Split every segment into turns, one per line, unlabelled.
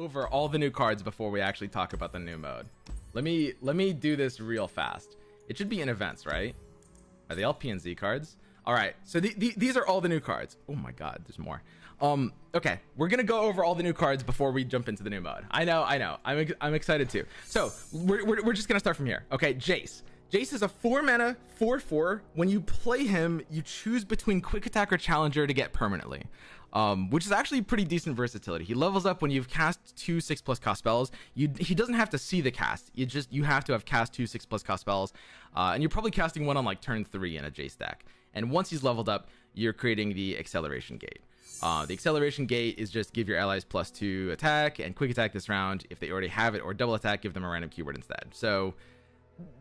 over all the new cards before we actually talk about the new mode. Let me do this real fast. It should be in events, right? Are they all PNZ cards? All right, so these are all the new cards. Oh my god, there's more. Okay, we're gonna go over all the new cards before we jump into the new mode. I know. I'm excited too. So we're just gonna start from here. Okay, Jayce. Jayce is a 4-mana 4/4. When you play him, you choose between Quick Attack or Challenger to get permanently, which is actually pretty decent versatility. He levels up when you've cast 2 6+ cost spells. He doesn't have to see the cast. You have to have cast 2 6+ cost spells, and you're probably casting one on like turn 3 in a Jayce deck. And once he's leveled up, you're creating the Acceleration Gate. The Acceleration Gate is just give your allies +2 attack and quick attack this round. If they already have it, or double attack, give them a random keyword instead. So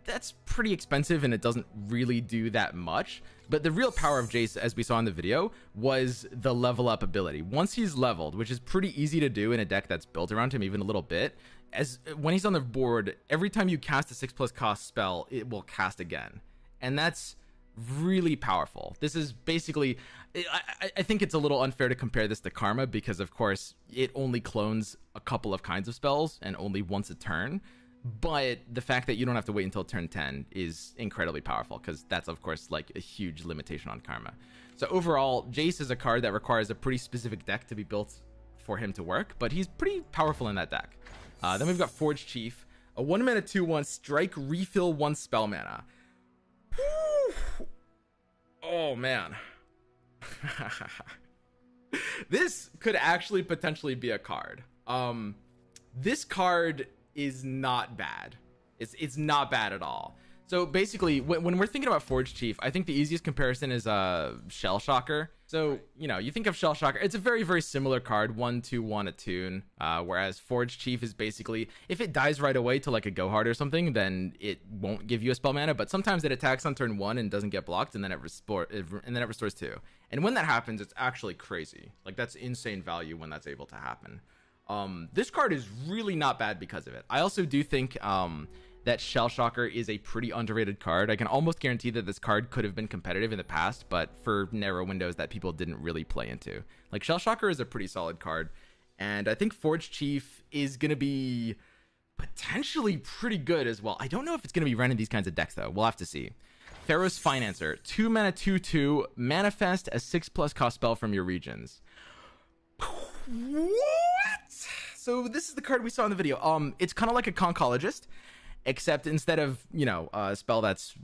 that's pretty expensive and it doesn't really do that much. But the real power of Jayce, as we saw in the video, was the level up ability. Once he's leveled, which is pretty easy to do in a deck that's built around him even a little bit, when he's on the board, every time you cast a 6+ cost spell, it will cast again. And that's really powerful. This is basically, I think it's a little unfair to compare this to Karma because of course it only clones a couple of kinds of spells and only once a turn. But the fact that you don't have to wait until turn 10 is incredibly powerful because that's of course like a huge limitation on Karma. So overall, Jayce is a card that requires a pretty specific deck to be built for him to work, but he's pretty powerful in that deck. Then we've got Forge Chief, a 1-mana 2/1 strike, refill 1 spell mana. Oh man. This could actually potentially be a card. This card is not bad. It's not bad at all. So basically, when we're thinking about Forge Chief, I think the easiest comparison is Shell Shocker. So, you know, you think of Shell Shocker, it's a very, very similar card, 1/2/1 attune, whereas Forge Chief is basically, if it dies right away to like a Gohard or something, then it won't give you a spell mana, but sometimes it attacks on turn 1 and doesn't get blocked, and then it restores 2. And when that happens, it's actually crazy. Like, that's insane value when that's able to happen. This card is really not bad because of it. I also do think that Shell Shocker is a pretty underrated card. I can almost guarantee that this card could have been competitive in the past, but for narrow windows that people didn't really play into. Like, Shell Shocker is a pretty solid card, and I think Forge Chief is going to be potentially pretty good as well. I don't know if it's going to be running these kinds of decks, though. We'll have to see. Pharos Financer, 2-mana 2/2, manifest a 6+ cost spell from your regions. What? So this is the card we saw in the video. It's kind of like a Conchologist, except instead of, you know, a spell that's,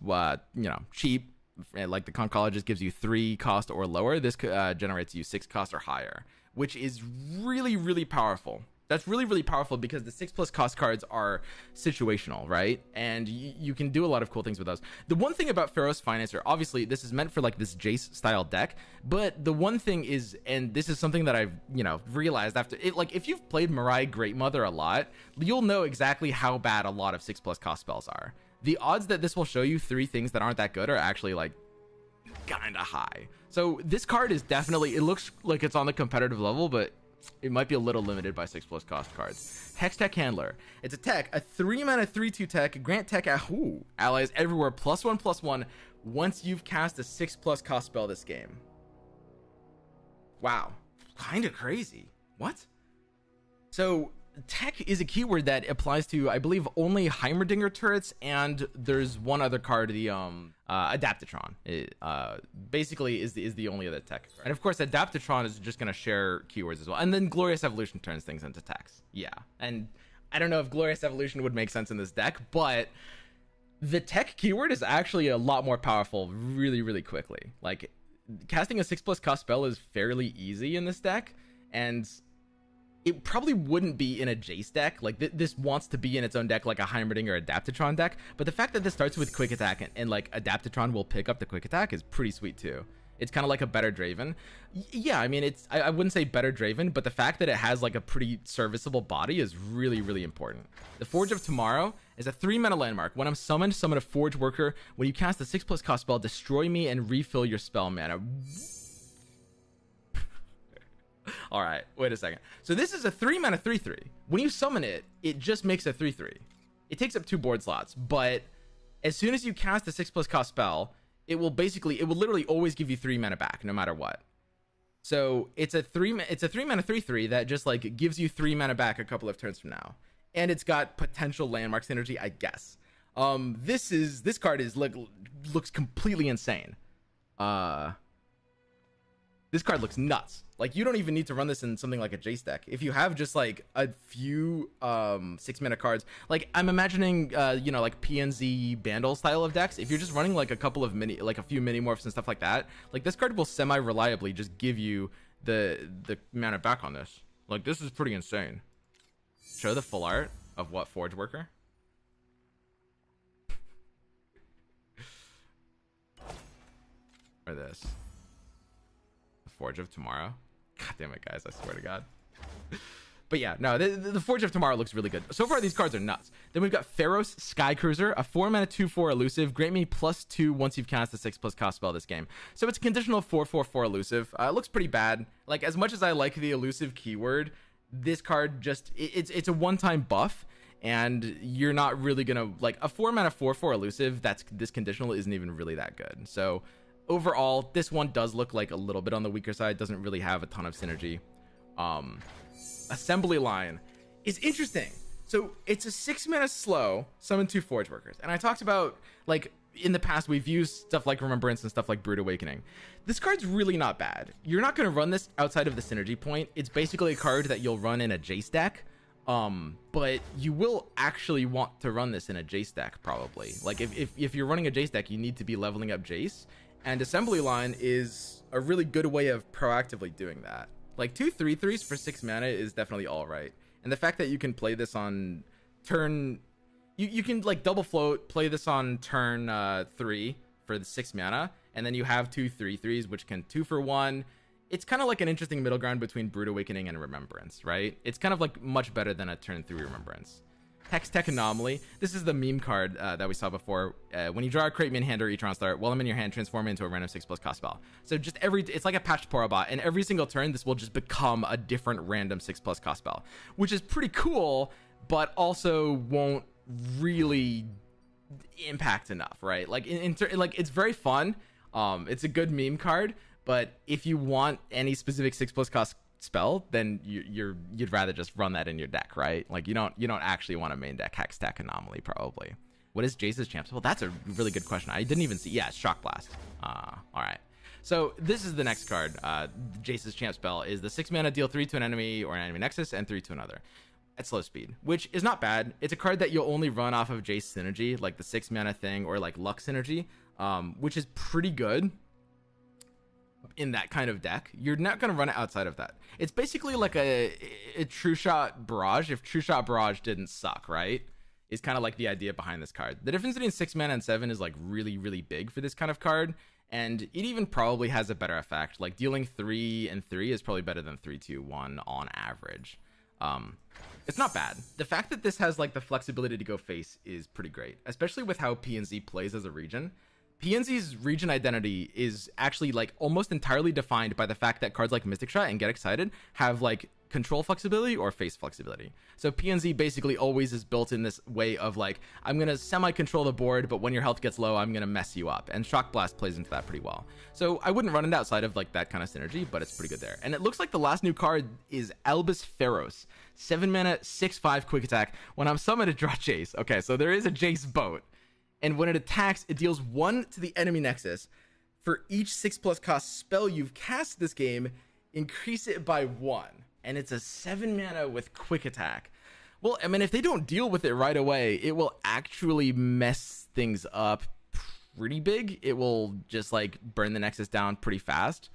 cheap, like the Conchologist gives you 3 cost or lower, this generates you 6 cost or higher, which is really, really powerful. That's really, really powerful because the 6+ cost cards are situational, right? And you can do a lot of cool things with those. The one thing about Pharos Financer, obviously this is meant for like this Jayce style deck, but the one thing is, and this is something that I've, realized after it, like if you've played Mirai Great Mother a lot, you'll know exactly how bad a lot of 6+ cost spells are. The odds that this will show you 3 things that aren't that good are actually like kind of high. So this card is definitely, it looks like it's on the competitive level, but it might be a little limited by 6+ cost cards. Hex Tech Handler. It's a tech, a 3-mana 3/2 tech, grant tech allies everywhere +1/+1 once you've cast a 6+ cost spell this game. Wow, kind of crazy. What? So tech is a keyword that applies to, I believe, only Heimerdinger turrets, and there's one other card, the Adaptatron. It basically is the only other tech card. And of course, Adaptatron is just going to share keywords as well. And then Glorious Evolution turns things into techs. Yeah, and I don't know if Glorious Evolution would make sense in this deck, but the tech keyword is actually a lot more powerful really, really quickly. Like, casting a 6+ cost spell is fairly easy in this deck, and it probably wouldn't be in a Jayce deck. Like, this wants to be in its own deck, like a Heimerdinger or Adaptatron deck. But the fact that this starts with quick attack and like Adaptatron will pick up the quick attack is pretty sweet too. It's kind of like a better Draven. Yeah, I mean, I wouldn't say better Draven, but the fact that it has like a pretty serviceable body is really, really important. The Forge of Tomorrow is a 3-mana landmark. When I'm summoned, summon a Forge Worker. When you cast a 6+ cost spell, destroy me and refill your spell mana. All right, wait a second. So this is a 3-mana 3/3. When you summon it, it just makes a 3/3. It takes up 2 board slots, but as soon as you cast a 6+ cost spell, it will literally always give you 3 mana back, no matter what. So it's a 3 mana 3/3 that just like gives you 3 mana back a couple of turns from now, and it's got potential landmark synergy, I guess. This card is like looks completely insane. This card looks nuts. Like, you don't even need to run this in something like a Jayce deck. If you have just like a few 6 mana cards, like I'm imagining you know, like PNZ Bandle style of decks, if you're just running like a couple of a few mini morphs and stuff like that, like this card will semi reliably just give you the mana back on this. Like, this is pretty insane. Show the full art of what Forge Worker. Or this. The Forge of Tomorrow. God damn it, guys, I swear to God. But yeah, no, the Forge of Tomorrow looks really good. So far, these cards are nuts. Then we've got Pharos Sky Cruiser, a 4 mana 2/4 elusive. Grant me +2 once you've cast a 6+ cost spell this game. So it's a conditional 4/4/4 elusive. It looks pretty bad. Like, as much as I like the elusive keyword, this card just, it's a one-time buff. And you're not really gonna, like, a 4 mana 4/4 elusive that's this conditional isn't even really that good. So overall, this one does look like a little bit on the weaker side. Doesn't really have a ton of synergy. Assembly line is interesting. So it's a 6 mana slow, summon 2 Forge Workers. And I talked about, like, in the past, we've used stuff like Remembrance and stuff like Brood Awakening. This card's really not bad. You're not going to run this outside of the synergy point. It's basically a card that you'll run in a Jayce deck. But you will actually want to run this in a Jayce deck, probably. Like, if you're running a Jayce deck, you need to be leveling up Jayce. And Assembly Line is a really good way of proactively doing that. Like, 2 3/3s for 6 mana is definitely all right. And the fact that you can play this on turn... You can, like, double float, play this on turn 3 for the 6 mana, and then you have 2 3/3s, which can 2 for 1. It's kind of like an interesting middle ground between Brood Awakening and Remembrance, right? It's kind of like much better than a turn 3 Remembrance. Hextech Anomaly. This is the meme card that we saw before. When you draw a Crate me in hand or Etron Star, while I'm in your hand, transform it into a random 6+ cost spell. So just it's like a patched Porobot, and every single turn, this will just become a different random 6+ cost spell, which is pretty cool, but also won't really impact enough, right? Like, like, it's very fun. It's a good meme card, but if you want any specific 6+ cost spell, then you'd rather just run that in your deck, right? Like, you don't actually want a main deck Hextech Anomaly, probably. What is Jayce's champ spell? That's a really good question. I didn't even see. Yeah, it's Shock Blast. All right. So this is the next card. Jayce's champ spell is the 6 mana, deal 3 to an enemy or an enemy nexus and 3 to another at slow speed, which is not bad. It's a card that you'll only run off of Jayce synergy, like the 6 mana thing, or like Luck synergy, which is pretty good in that kind of deck. You're not going to run it outside of that. It's basically like a True Shot Barrage if True Shot Barrage didn't suck, right? Is kind of like the idea behind this card. The difference between 6 mana and 7 is like really, really big for this kind of card, and it even probably has a better effect. Like, dealing 3 and 3 is probably better than 3 2 1 on average. It's not bad. The fact that this has like the flexibility to go face is pretty great, especially with how PNZ plays as a region. PNZ's region identity is actually like almost entirely defined by the fact that cards like Mystic Shot and Get Excited have like control flexibility or face flexibility. So PNZ basically always is built in this way of like, I'm going to semi-control the board, but when your health gets low, I'm going to mess you up. And Shock Blast plays into that pretty well. So I wouldn't run it outside of like that kind of synergy, but it's pretty good there. And it looks like the last new card is Albus Pharos. 7 mana, 6/5 quick attack. When I'm summoned to draw Jayce. Okay, so there is a Jayce boat. And when it attacks, it deals 1 to the enemy nexus. For each 6+ cost spell you've cast this game, increase it by 1. And it's a 7 mana with quick attack. Well, I mean, if they don't deal with it right away, it will actually mess things up pretty big. It will just like burn the nexus down pretty fast.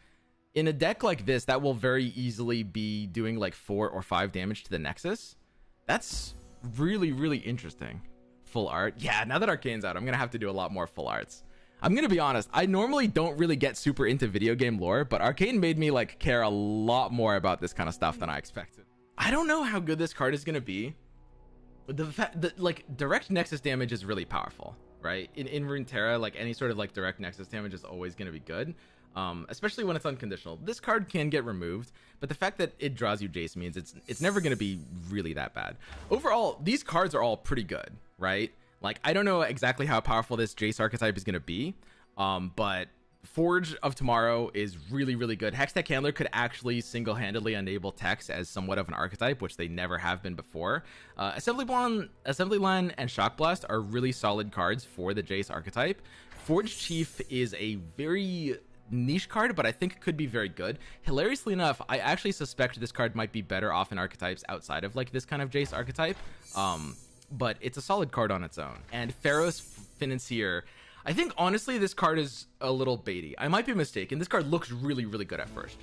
In a deck like this, that will very easily be doing like 4 or 5 damage to the nexus. That's really, really interesting. Full art. Yeah, now that Arcane's out, I'm going to have to do a lot more full arts. I'm going to be honest, I normally don't really get super into video game lore, but Arcane made me like care a lot more about this kind of stuff than I expected. I don't know how good this card is going to be. The fact that like direct nexus damage is really powerful, right? In Runeterra, like any sort of like direct nexus damage is always going to be good. Especially when it's unconditional. This card can get removed, but the fact that it draws you Jayce means it's never going to be really that bad. Overall, these cards are all pretty good, right? Like, I don't know exactly how powerful this Jayce archetype is going to be, but Forge of Tomorrow is really, really good. Hextech Handler could actually single-handedly enable Tex as somewhat of an archetype, which they never have been before. Assembly Line, and Shock Blast are really solid cards for the Jayce archetype. Forge Chief is a very niche card, but I think could be very good. Hilariously enough, I actually suspect this card might be better off in archetypes outside of like this kind of Jayce archetype. But it's a solid card on its own. And Pharos Financier, I think honestly this card is a little baity. I might be mistaken. This card looks really, really good at first.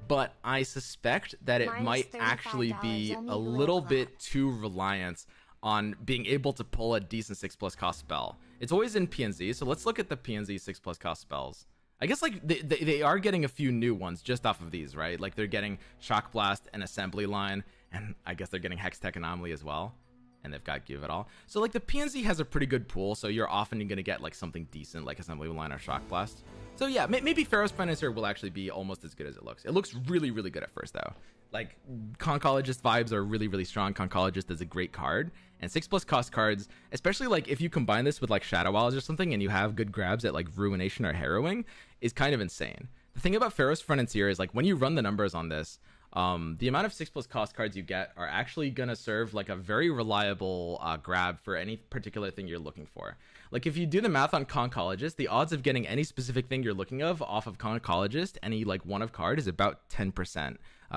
But I suspect that it might actually be a little bit too reliant on being able to pull a decent 6+ cost spell. It's always in PNZ, so let's look at the PNZ 6+ cost spells. I guess like they are getting a few new ones just off of these, right? Like they're getting Shock Blast and Assembly Line, and I guess they're getting Hextech Anomaly as well. And they've got Give It All. So like the PNZ has a pretty good pool, so you're often going to get like something decent like Assembly Line or Shock Blast. So yeah, maybe Pharos Financier will actually be almost as good as it looks. It looks really, really good at first though. Like Concologist vibes are really, really strong. Concologist is a great card. And 6+ cost cards, especially like if you combine this with like Shadow Owls or something and you have good grabs at like Ruination or Harrowing, is kind of insane. The thing about Pharos Financier is like when you run the numbers on this, the amount of 6+ cost cards you get are actually gonna serve like a very reliable grab for any particular thing you're looking for. Like if you do the math on Concologist, the odds of getting any specific thing you're looking of off of Concologist, any like one of card, is about 10%,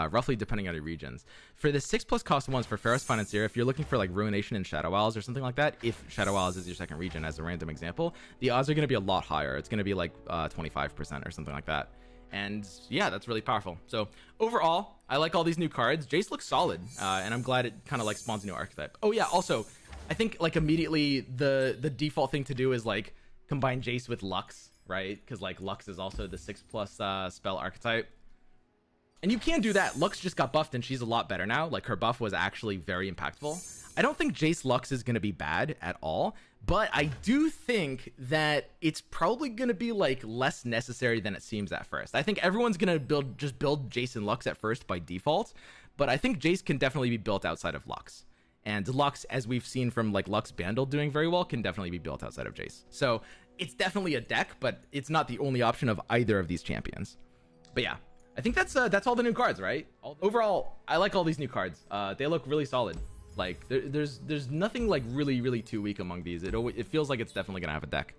roughly depending on your regions. For the 6+ cost ones for Pharos Financier, if you're looking for like Ruination and Shadow Owls or something like that, if Shadow Owls is your second region as a random example, the odds are gonna be a lot higher. It's gonna be like 25% or something like that. And yeah, that's really powerful. So overall, I like all these new cards. Jayce looks solid, and I'm glad it kind of like spawns a new archetype. Oh yeah, also, I think like immediately the default thing to do is like combine Jayce with Lux, right? Because like Lux is also the 6+ spell archetype. And you can do that. Lux just got buffed and she's a lot better now. Like her buff was actually very impactful. I don't think Jayce Lux is going to be bad at all, but I do think that it's probably going to be like less necessary than it seems at first. I think everyone's going to build Jayce and Lux at first by default, but I think Jayce can definitely be built outside of Lux. And Lux, as we've seen from like Lux Bandle doing very well, can definitely be built outside of Jayce. So it's definitely a deck, but it's not the only option of either of these champions. But yeah, I think that's all the new cards, right? Overall, I like all these new cards. They look really solid. Like there's nothing like really too weak among these. It feels like it's definitely gonna have a deck.